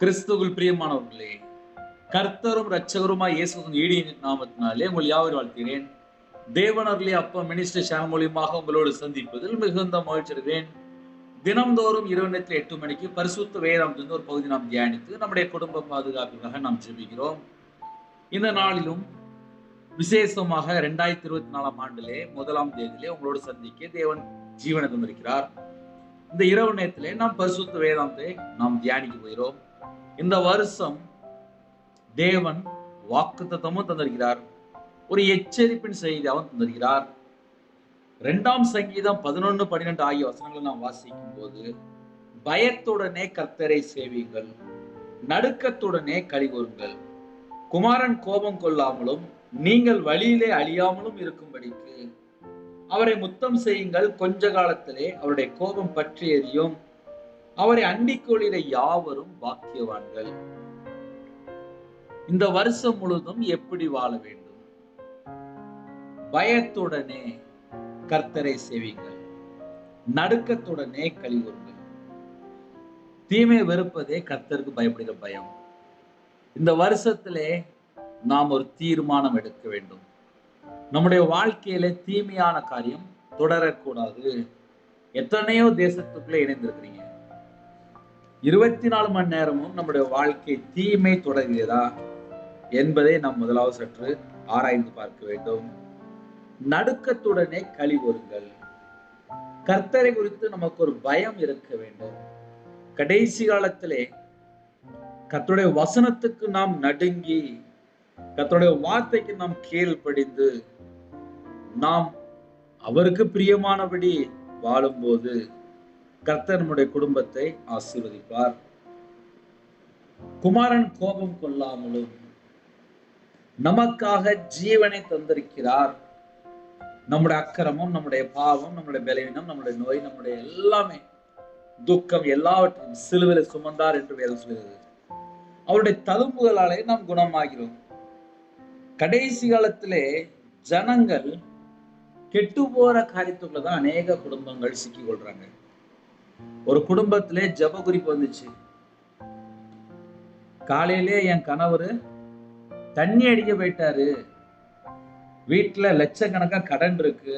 கிறிஸ்துவுக்குள் பிரியமானவர்களே, கர்த்தரும் இரட்சகருமாய் இயேசுவின் ஈடிய நாமத்தினாலே உங்கள் யாவரையும் வாழ்த்துகிறேன். தேவனருளே அப்பா மினிஸ்டர் சேனல் மூலியமாக உங்களோடு சந்திப்பதில் மிகுந்த மகிழ்ச்சி அடைகிறேன். தினம்தோறும் இரவு நேரத்தில் 8 மணிக்கு பரிசுத்த வேதாகமத்திலிருந்து ஒரு பகுதி நாம் தியானித்து நம்முடைய குடும்ப பாதுகாப்புக்காக நாம் ஜெபிக்கிறோம். இந்த நாளிலும் விசேஷமாக 2024 ஆண்டிலே 1ஆம் தேதியிலே உங்களோடு சந்திக்க தேவன் ஜீவனை தந்திருக்கிறார். இந்த இரவு நேரத்திலே நாம் பரிசுத்த வேதாகமத்தை நாம் தியானிக்க போகிறோம். இந்த வருஷம் தேவன் வாக்குத்தத்தமும் தந்திருக்கிறார், ஒரு எச்சரிப்பின் செய்தியாகவும் தந்திருக்கிறார். 2ஆம் சங்கீதம் 11, 12 ஆகிய வசனங்களை நாம் வாசிக்கும் போது, பயத்துடனே கர்த்தரை சேவியுங்கள், நடுக்கத்துடனே களிகூருங்கள், குமாரன் கோபம் கொள்ளாமலும் நீங்கள் வழியிலே அழியாமலும் இருக்கும்படிக்கு அவரை முத்தம் செய்யுங்கள், கொஞ்ச காலத்திலே அவருடைய கோபம் பற்றி எரியும், அவரை அண்டிக் கொள்கிற யாவரும் பாக்கியவான்கள். இந்த வருஷம் முழுதும் எப்படி வாழ வேண்டும்? பயத்துடனே கர்த்தரை சேவியுங்கள், நடுக்கத்துடனே களிகூருங்கள். தீமை வெறுப்பதே கர்த்தருக்கு பயப்படுகிற பயம். இந்த வருஷத்திலே நாம் ஒரு தீர்மானம் எடுக்க வேண்டும். நம்முடைய வாழ்க்கையில தீமையான காரியம் தொடரக்கூடாது. எத்தனையோ தேசத்துக்குள்ளே இணைந்திருக்கிறீங்க. 24 மணி நேரமும் நம்முடைய வாழ்க்கை தீமை தொடர்கிறதா என்பதை நாம் முதலாவது சற்று ஆராய்ந்து பார்க்க வேண்டும். நடுக்கத்துடனே களிகூருங்கள். கர்த்தரை குறித்து நமக்கு ஒரு பயம் இருக்க வேண்டும். கடைசி காலத்திலே கர்த்தருடைய வசனத்துக்கு நாம் நடுங்கி, கர்த்தருடைய வார்த்தைக்கு நாம் கீழ்ப்படிந்து, நாம் அவருக்கு பிரியமானபடி வாழும்போது கர்த்தர் நம்முடைய குடும்பத்தை ஆசீர்வதிப்பார். குமாரன் கோபம் கொள்ளாமலும் நமக்காக ஜீவனை தந்திருக்கிறார். நம்முடைய அக்கிரமம், நம்முடைய பாவம், நம்முடைய பலவீனம், நம்முடைய நோய், நம்முடைய எல்லாமே துக்கம் எல்லாவற்றையும் சிலுவையில் சுமந்தார் என்று வேதம் சொல்கிறது. அவருடைய தழும்புகளாலே நாம் குணமாகிறோம். கடைசி காலத்திலே ஜனங்கள் கெட்டு போற காரியத்துக்குள்ளதான் அநேக குடும்பங்கள் சிக்கிக் கொள்றாங்க. ஒரு குடும்பத்திலே ஜெப குறிப்பு வந்துச்சு. காலையிலே என் கணவர் தண்ணி அடிக்க போயிட்டாரு, வீட்டுல லட்சக்கணக்கா கடன் இருக்கு,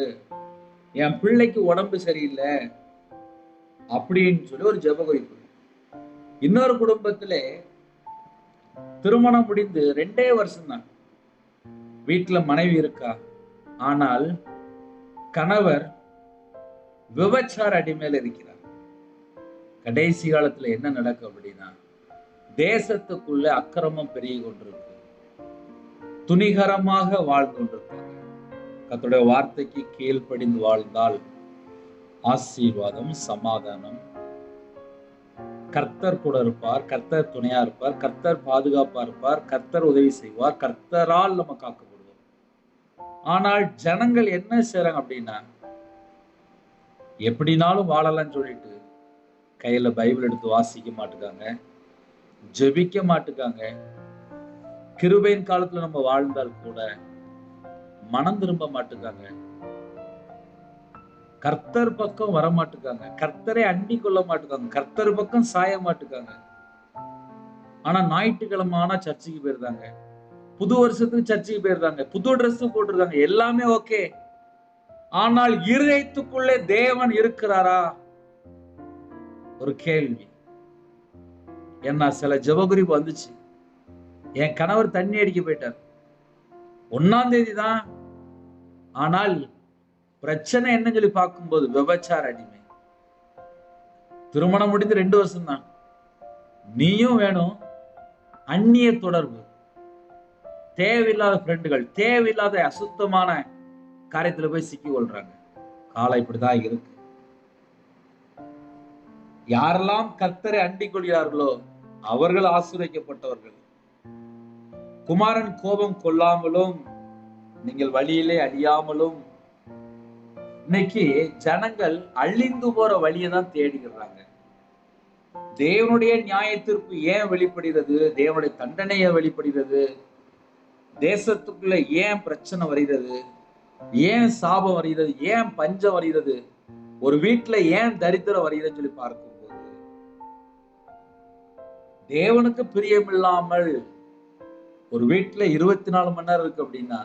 என் பிள்ளைக்கு உடம்பு சரியில்லை அப்படின்னு சொல்லி ஒரு ஜெப குறிப்பு. இன்னொரு குடும்பத்திலே திருமணம் முடிந்து 2 வருஷம் தான், வீட்டுல மனைவி இருக்கா, ஆனால் கணவர் விபச்சார அடிமையில இருக்கிறார். கடைசி காலத்துல என்ன நடக்கும் அப்படின்னா, தேசத்துக்குள்ள அக்கிரமம் பெருகி கொண்டிருக்கு, துணிகரமாக வாழ்ந்து கொண்டிருக்காங்க. கர்த்தருடைய வார்த்தைக்கு கீழ்ப்படிந்து வாழ்ந்தால் ஆசீர்வாதம், சமாதானம். கர்த்தர் கூட இருப்பார், கர்த்தர் துணையா இருப்பார், கர்த்தர் பாதுகாப்பா இருப்பார், கர்த்தர் உதவி செய்வார், கர்த்தரால் நம்ம காக்கப்படுவோம். ஆனால் ஜனங்கள் என்ன செய்றாங்க அப்படின்னா, எப்படினாலும் வாழலாம்னு சொல்லிட்டு கையில பைபிள் எடுத்து வாசிக்க மாட்டுக்காங்க, ஜெபிக்க மாட்டுக்காங்க. கிருபையின் காலத்துல நம்ம வாழ்ந்தால் கூட மனம் திரும்ப மாட்டுக்காங்க, கர்த்தர் பக்கம் வர மாட்டுக்காங்க, கர்த்தரை அண்டிக் கொள்ள மாட்டுக்காங்க, கர்த்தர் பக்கம் சாய மாட்டுக்காங்க. ஆனா ஞாயிற்றுக்கிழமை ஆனா சர்ச்சுக்கு போயிருந்தாங்க, புது வருஷத்துக்கு சர்ச்சுக்கு போயிருந்தாங்க, புது ட்ரெஸ் போட்டிருக்காங்க, எல்லாமே ஓகே. ஆனால் இருதயத்துக்குள்ளே தேவன் இருக்கிறாரா? ஒரு கேள்வி. என்ன சில ஜெபகுறிப்பு வந்துச்சு. என் கணவர் தண்ணி அடிக்க போயிட்டார், 1ஆம் தேதி தான், ஆனால் பிரச்சனை என்ன சொல்லி பார்க்கும்போது விபச்சார அடிமை. திருமணம் முடிந்து 2 வருஷம் தான், நீயும் வேணும், அந்நிய தொடர்பு, தேவையில்லாத ஃப்ரெண்டுகள், தேவையில்லாத அசுத்தமான காரியத்துல போய் சிக்கி கொள்றாங்க. காலம் இப்படிதான் இருக்கு. யாரெல்லாம் கர்த்தரை அண்டிக் கொள்கிறார்களோ அவர்கள் ஆசீர்வதிக்கப்பட்டவர்கள். குமாரன் கோபம் கொள்ளாமலும் நீங்கள் வழியிலே அழியாமலும். இன்னைக்கு ஜனங்கள் அழிந்து போற வழியை தான் தேடுகிறாங்க. தேவனுடைய நியாய தீர்ப்பு ஏன் வெளிப்படுகிறது? தேவனுடைய தண்டனை ஏன் வெளிப்படுகிறது? தேசத்துக்குள்ள ஏன் பிரச்சனை வருகிறது? ஏன் சாபம் வருகிறது? ஏன் பஞ்சம் வருகிறது? ஒரு வீட்டுல ஏன் தரித்திரம் வருகிறதுன்னு சொல்லி பார்க்கும்போது தேவனுக்கு பிரியமில்லாமல் ஒரு வீட்டுல 24 மணி நேரம் இருக்கு அப்படின்னா,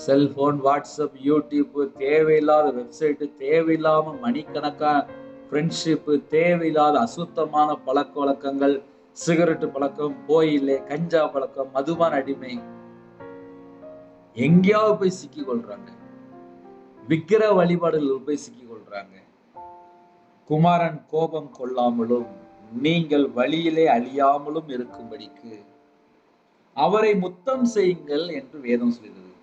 செல்போன், வாட்ஸ்அப், யூடியூப், தேவையில்லாத வெப்சைட், தேவையில்லாம மணிக்கணக்கா ஃப்ரெண்ட்ஷிப், தேவையில்லாத அசுத்தமான பழக்க வழக்கங்கள், சிகரெட்டு பழக்கம், போயிலே, கஞ்சா பழக்கம், மதுபான அடிமை, எங்கேயாவது போய் சிக்கி கொள்றாங்க. விக்கிர வழிபாடுகள் போய் சிக்கி கொள்றாங்க. குமாரன் கோபம் கொள்ளாமலும் நீங்கள் வழியிலே அழியாமலும் இருக்கும்படிக்கு அவரை முத்தம் செய்யுங்கள் என்று வேதம் சொல்கிறது.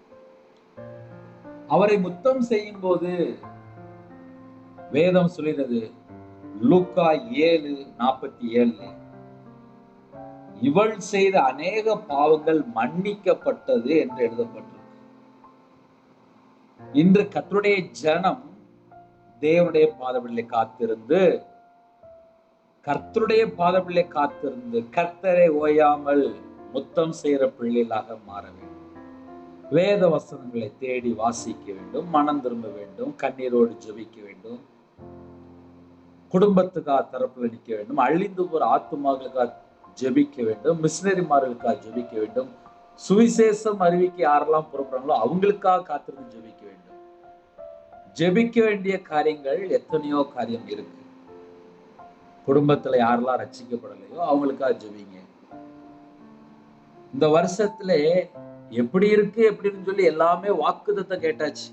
அவரை முத்தம் செய்யும் போது வேதம் சொல்கிறது, லூக்கா 7:47, இவள் செய்த அநேக பாவங்கள் மன்னிக்கப்பட்டது என்று எழுதப்பட்டிருக்கு. இன்று கர்த்தருடைய ஜனம் தேவனுடைய பாதபிள்ளை காத்திருந்து, கர்த்தருடைய பாதபிள்ளை காத்திருந்து கர்த்தரை ஓயாமல் முத்தம் செய்கிற பிள்ளைகளாக மாற வேண்டும். வேத வசனங்களை தேடி வாசிக்க வேண்டும், மனம் திரும்ப வேண்டும், கண்ணீரோடு ஜெபிக்க வேண்டும், குடும்பத்துக்காக தரப்புல நிற்க வேண்டும், அழிந்து போற ஆத்துமாக்களுக்காக ஜெபிக்க வேண்டும், மிஷினரிமார்களுக்காக ஜெபிக்க வேண்டும், சுவிசேஷம் அறிவிக்க யாரெல்லாம் புறப்படுறாங்களோ அவங்களுக்காக காத்திருந்து ஜெபிக்க வேண்டும். ஜெபிக்க வேண்டிய காரியங்கள் எத்தனையோ காரியம் இருக்கு. குடும்பத்துல யாரெல்லாம் ரட்சிக்கப்படலையோ அவங்களுக்காக ஜெபிங்க. இந்த வருஷத்துல எப்படி இருக்கு எப்படின்னு சொல்லி எல்லாமே வாக்குத்தத்தம் கேட்டாச்சு.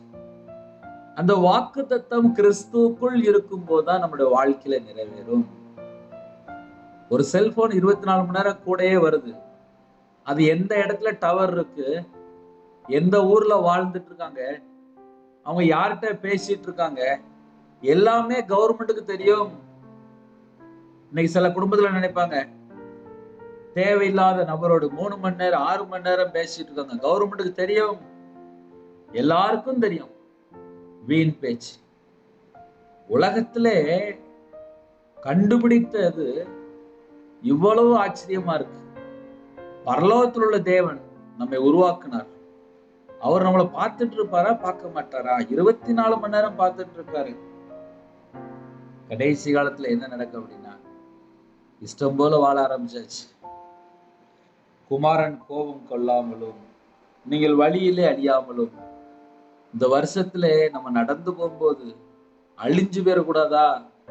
அந்த வாக்குத்தத்தம் கிறிஸ்துவுக்குள் இருக்கும் போதுதான் நம்முடைய வாழ்க்கையில நிறைவேறும். ஒரு செல்போன் 24 மணி நேரம் கூடயே வருது. அது எந்த இடத்துல டவர் இருக்கு, எந்த ஊர்ல வாழ்ந்துட்டு இருக்காங்க, அவங்க யார்கிட்ட பேசிட்டு இருக்காங்க, எல்லாமே கவர்மெண்ட்டுக்கு தெரியும். இன்னைக்கு சில குடும்பத்துல நினைப்பாங்க, தேவையில்லாத நபரோடு 3 மணி நேரம் 6 மணி நேரம் பேசிட்டு இருக்காங்க, கவர்மெண்ட்டுக்கு தெரியும், எல்லாருக்கும் தெரியும். வீண் பேச்சு. உலகத்திலே கண்டுபிடித்தது இவ்வளவு ஆச்சரியமா இருக்கு. பரலோகத்தில் உள்ள தேவன் நம்மை உருவாக்குனார். அவர் நம்மளை பார்த்துட்டு இருப்பாரா, பார்க்க மாட்டாரா? 24 மணி நேரம் பார்த்துட்டு இருக்காரு. கடைசி காலத்துல என்ன நடக்கும் அப்படின்னா, இஷ்டம் போல வாழ ஆரம்பிச்சாச்சு. குமாரன் கோபம் கொள்ளாமலும் நீங்கள் வழியிலே அழியாமலும். இந்த வருஷத்துல நம்ம நடந்து போகும்போது அழிஞ்சு போயிடக்கூடாதா?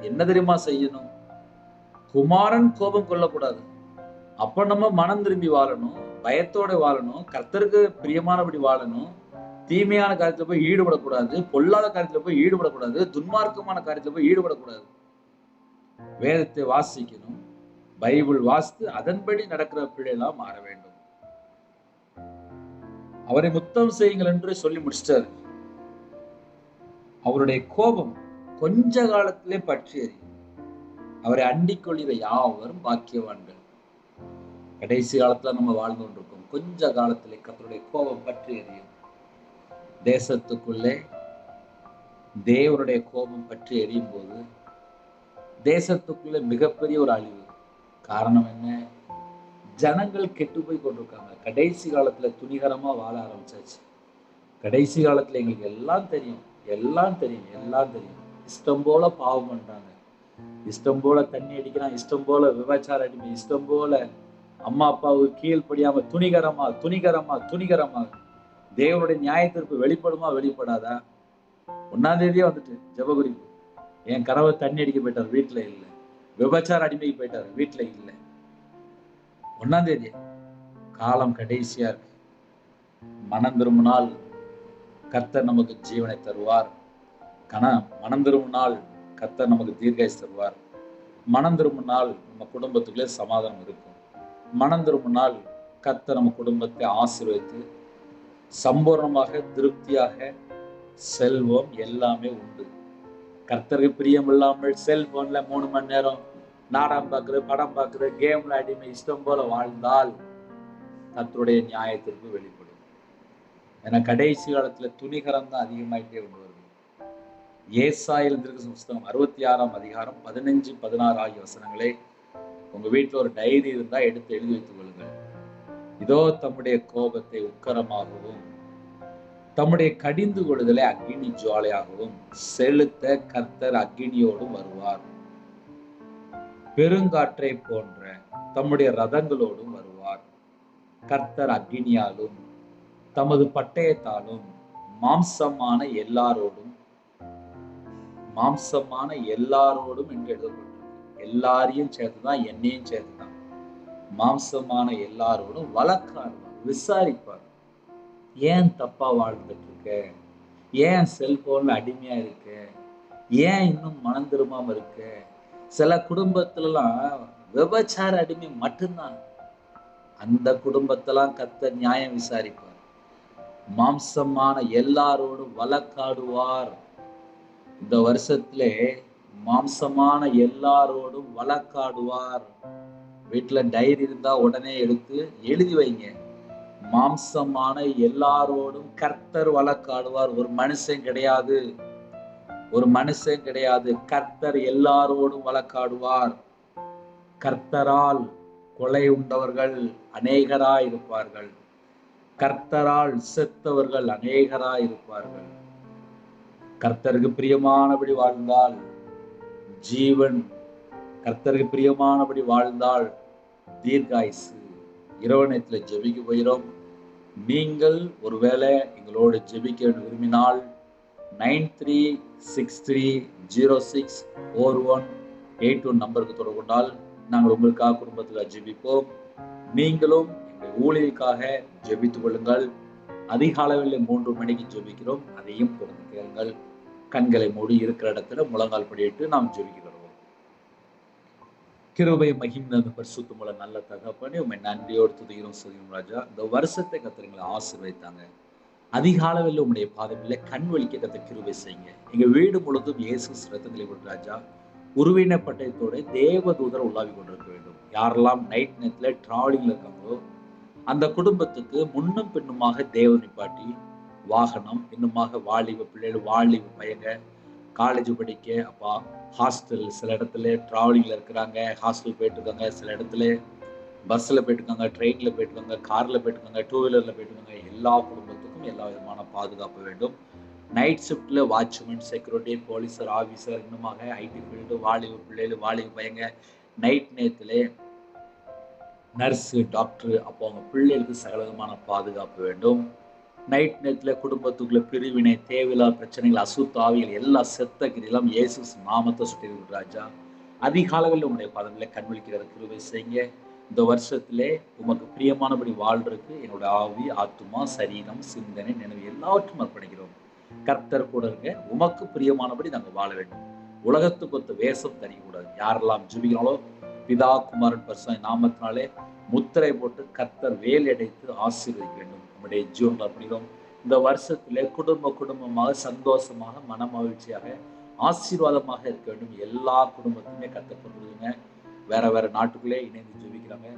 என்ன தெரியுமா செய்யணும்? குமாரன் கோபம் கொள்ளக்கூடாது. அப்ப நம்ம மனம் திரும்பி வாழணும், பயத்தோட வாழணும், கர்த்தருக்கு பிரியமானபடி வாழணும், தீமையான காரியத்துல போய் ஈடுபடக்கூடாது, பொல்லாத காரியத்துல போய் ஈடுபடக்கூடாது, துன்மார்க்கமான காரியத்துல போய் ஈடுபடக்கூடாது. வேதத்தை வாசிக்கணும், பைபிள் வாசித்து அதன்படி நடக்கிற பிள்ளைலாம் மாற வேண்டும். அவரை முத்தம் செய்யுங்கள் என்று சொல்லி முடிச்சிட்டாரு. அவருடைய கோபம் கொஞ்ச காலத்திலே பற்றி எறியும். அவரை அண்டிக் கொள்கிற யாவரும் பாக்கியவான்கள். கடைசி காலத்துல நம்ம வாழ்ந்து கொண்டிருக்கோம். கொஞ்ச காலத்திலே கர்த்தருடைய கோபம் பற்றி எறியும். தேசத்துக்குள்ளே தேவனுடைய கோபம் பற்றி எரியும் போது தேசத்துக்குள்ளே மிகப்பெரிய ஒரு அழிவு. காரணம் என்ன? ஜனங்கள் கெட்டு போய் கொண்டிருக்காங்க. கடைசி காலத்துல துணிகரமா வாழ ஆரம்பிச்சாச்சு. கடைசி காலத்துல எங்களுக்கு எல்லாம் தெரியும், எல்லாம் தெரியும், எல்லாம் தெரியும். இஷ்டம் போல பாவம் பண்றாங்க, இஷ்டம் போல தண்ணி அடிக்கிறான், இஷ்டம் போல விபச்சார அடிமை, இஷ்டம் போல அம்மா அப்பாவுக்கு கீழ்ப்படியாம துணிகரமா துணிகரமா துணிகரமா. தேவனுடைய நியாயத்திற்கு வெளிப்படுமா வெளிப்படாதா? 1ஆம் தேதியே வந்துட்டு ஜெபகுறிப்பு, என் கணவர் தண்ணி அடிக்க போயிட்டார், வீட்டுல இல்லை. விபச்சார அடிமைக்கு போயிட்டார், வீட்டுல இல்லை. 1ஆம் தேதி. காலம் கடைசியா இருக்கு. மனம் திரும்பினால் கர்த்தர் நமக்கு ஜீவனை தருவார். மனம் திரும்பினால் கர்த்தர் நமக்கு தீர்க்காயுசு தருவார். மனம் திரும்பினால் நம்ம குடும்பத்துக்குள்ளே சமாதானம் இருக்கும். மனம் திரும்பினால் கர்த்தர் நம்ம குடும்பத்தை ஆசீர்வதித்து சம்பூர்ணமாக திருப்தியாக செல்வம் எல்லாமே உண்டு. கர்த்தருக்கு பிரியம் இல்லாமல் செல்போன்ல 3 மணி நேரம் நாடகம் பார்க்குறது, படம் பார்க்குறது, கேம்ல அடிமை இஷ்டம் போல வாழ்ந்தால் கர்த்தருடைய நியாயத்திற்கு வெளிப்படும். ஏன்னா கடைசி காலத்துல துணிகரம் தான் அதிகமாயிட்டே கொண்டு வருது. ஏசாயாவின் தீர்க்கதரிசன புத்தகம் 66ஆம் அதிகாரம் 15, 16 ஆகிய வசனங்களை உங்க வீட்டுல ஒரு டைரி இருந்தா எடுத்து எழுதி வைத்துக் கொள்ளுங்கள். இதோ தம்முடைய கோபத்தை உக்கரமாகவும் தம்முடைய கடிந்து கொள்ளுதலை அக்கினி ஜுவாலையாகவும் செலுத்த கர்த்தர் அக்கினியோடும் வருவார். பெருங்காற்றை போன்ற தம்முடைய ரதங்களோடும் வருவார். கர்த்தர் அக்கினியாலும் தமது பட்டயத்தாலும் மாம்சமான எல்லாரோடும் என்று எழுதப்பட்டிருக்கு. எல்லாரையும் சேர்த்துதான், என்னையும் சேர்த்துதான். மாம்சமான எல்லாரோடும் வழக்காடுவார், விசாரிப்பார். ஏன் தப்பா வாழ்ந்துட்டு இருக்க? ஏன் செல்போன்ல அடிமையா இருக்க? ஏன் இன்னும் மனம் திரும்பாம இருக்க? சில குடும்பத்துலலாம் விபச்சார அடிமை மட்டும்தான். அந்த குடும்பத்தெல்லாம் கர்த்தர் நியாயம் விசாரிப்பார். மாம்சமான எல்லாரோடும் வழக்காடுவார். இந்த வருஷத்திலே மாம்சமான எல்லாரோடும் வழக்காடுவார். வீட்டுல டைரி இருந்தா உடனே எடுத்து எழுதி வைங்க. மாம்சமான எல்லாரோடும் கர்த்தர் வழக்காடுவார். ஒரு மனுஷன் கிடையாது. கர்த்தர் எல்லாரோடும் வழக்காடுவார். கர்த்தரால் கொலை உண்டவர்கள் அநேகராய் இருப்பார்கள். கர்த்தரால் செத்தவர்கள் அநேகராய் இருப்பார்கள். கர்த்தருக்கு பிரியமானபடி வாழ்ந்தால் ஜீவன், கர்த்தருக்கு பிரியமானபடி வாழ்ந்தால் தீர்காயுசு. இரவு நேரத்துல ஜெபிக்க போகிறோம். நீங்கள் ஒருவேளை எங்களோடு ஜெபிக்க விரும்பினால் 9363064181 நம்பருக்கு தொடர்பு கொண்டால் நாங்கள் உங்களுக்காக குடும்பத்துக்காக ஜெபிப்போம். நீங்களும் எங்கள் ஊழியருக்காக ஜெபித்துக் கொள்ளுங்கள். அதிகாலையில் 3 மணிக்கு ஜெபிக்கிறோம். அதையும் தொடர்ந்து கேளுங்கள். கண்களை மூடி இருக்கிற இடத்துல முழங்கால் படியிட்டு நாம் ஜெபிக்கிறோம். கிருபை மகிமை பரிசுத்தமுள்ள நல்ல தகப்பனே, உண்மை நன்றியோடு துதிக்கிறோம் சொல்கிறோம் ராஜா. இந்த வருஷத்தை கர்த்தர் ஆசீர்வதித்தாங்க. அதிகாலையில் உங்களுடைய பாதமில்ல கண் வலிக்க கர்த்தர் கிருபை செய்யுங்க. எங்க வீடு முழுவதும் இயேசு ரத்தங்களை கொண்டு ராஜா உருவின பட்டயத்தோட தேவதூதர் உலாவி கொண்டிருக்க வேண்டும். யாரெல்லாம் நைட் நேரத்துல டிராவலிங்ல இருக்காங்களோ அந்த குடும்பத்துக்கு முன்னும் பின்னுமாக தேவன் நிப்பாட்டி வாகனம், இன்னுமாக வாலிப பிள்ளைகள், வாலிப பையங்க, காலேஜ் படிக்க, அப்பா ஹாஸ்டல், சில இடத்துல டிராவலிங்ல இருக்கிறாங்க, ஹாஸ்டல் போயிட்டு இருக்காங்க, சில இடத்துல பஸ்ல போயிட்டு இருக்காங்க, ட்ரெயின்ல போயிட்டு இருக்காங்க, கார்ல போயிட்டு இருக்காங்க, 2 வீலர்ல போயிட்டு இருக்காங்க. எல்லா குடும்பத்துக்கும் எல்லா விதமான பாதுகாப்பு வேண்டும். நைட் ஷிப்ட்ல வாட்ச்மேன், செக்யூரிட்டி, போலீஸர், ஆபீசர், இன்னுமாக ஐடி ஃபீல்டு, வாலிப பிள்ளைகள், வாலிப பையங்க, நைட் நேரத்துல நர்ஸு, டாக்டர், அப்போ அவங்க பிள்ளைகளுக்கு சகலவிதமான பாதுகாப்பு வேண்டும். நைட் நேரத்துல குடும்பத்துக்குள்ள பிரிவினை, தேவையில்லாத பிரச்சனைகள், அசுத்தாவிகள், எல்லா செத்த கிரியெல்லாம் இயேசு நாமத்தை சுட்டி ராஜா. அதிகாலையில் உங்களுடைய பதவியில கண்விழிக்கிற கிருபை செய்யுங்க. இந்த வருஷத்திலே உமக்கு பிரியமானபடி வாழ்றதுக்கு என்னோட ஆவி, ஆத்துமா, சரீரம், சிந்தனை, நினைவு எல்லாவற்றும் அர்ப்பணிக்கிறோம். கர்த்தர் கூட இருக்க உமக்கு பிரியமானபடி நாங்கள் வாழ வேண்டும். உலகத்துக்கு ஒத்த வேஷம் தெரியக்கூடாது. யாரெல்லாம் ஜெபிக்கிறாங்களோ பிதா குமாரன் பரிசுத்த நாமத்தினாலே முத்திரை போட்டு கர்த்தர் வேலை அடைத்து ஆசீர்வதிக்க வேண்டும். நம்முடைய ஜீவன்கள் அர்ப்பணிக்கிறோம். இந்த வருஷத்திலே குடும்பமாக சந்தோஷமாக மன மகிழ்ச்சியாக ஆசீர்வாதமாக இருக்க வேண்டும். எல்லா குடும்பத்தையுமே கர்த்தர் கொடுங்க. வேற நாட்டுக்குள்ளே இணைந்து ஜெபிக்கிறாங்க.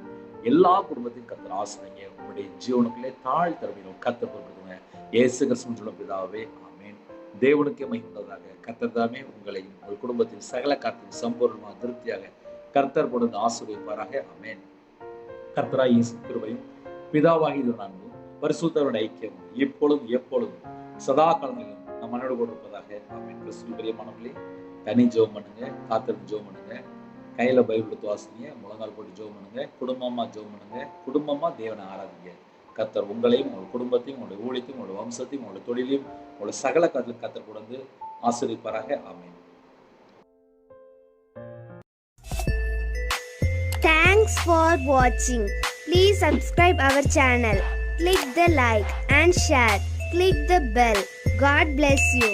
எல்லா குடும்பத்தையும் கர்த்தர் ஆசீர்வதிங்க. உங்களுடைய ஜீவனுக்குள்ளே தாழ் தருகிறோம். கர்த்தர் கொடுங்க. இயேசு கிறிஸ்துவின் சொல்லும் பிதாவே, ஆமென். தேவனுக்கே மகிமையாக கர்த்தர் தாமே உங்களையும் உங்கள் குடும்பத்தின் சகல காரியத்தையும் சம்பூர்ணமாக திருப்தியாக கர்த்தர் கொடுத்து ஆசீர்வதிப்பாராக. ஆமென். கர்த்தராகிய இயேசு கிருபையும் பிதாவாகிய அன்பும் பரிசுத்தருடைய ஐக்கியமும் இப்பொழுதும் எப்பொழுதும் சதா காலங்களிலும் நம் மனோடு கொடுப்பதாக. ஆமென். கிறிஸ்துவின் பிரியமானவர்களே, தனி ஜெபம் பண்ணுங்க, காத்திருந்து ஜெபம் பண்ணுங்க, கையில பைபிள் எடுத்து வாசிங்க, முழங்கால் போட்டு ஜெபம் பண்ணுங்க, குடும்பமா ஜெபம் பண்ணுங்க, குடும்பமா தேவனை ஆராதிங்க. கர்த்தர் உங்களையும் உங்கள் குடும்பத்தையும் உங்களுடைய ஊழியத்தையும் உங்களுடைய வம்சத்தையும் உங்களுடைய தொழிலையும் உங்களுடைய சகல காரியத்திலும் கர்த்தர் கொடுத்து ஆசீர்வதிப்பாராக. ஆமென். Thanks for watching. Please subscribe our channel. Click the like and share. Click the bell. God bless you.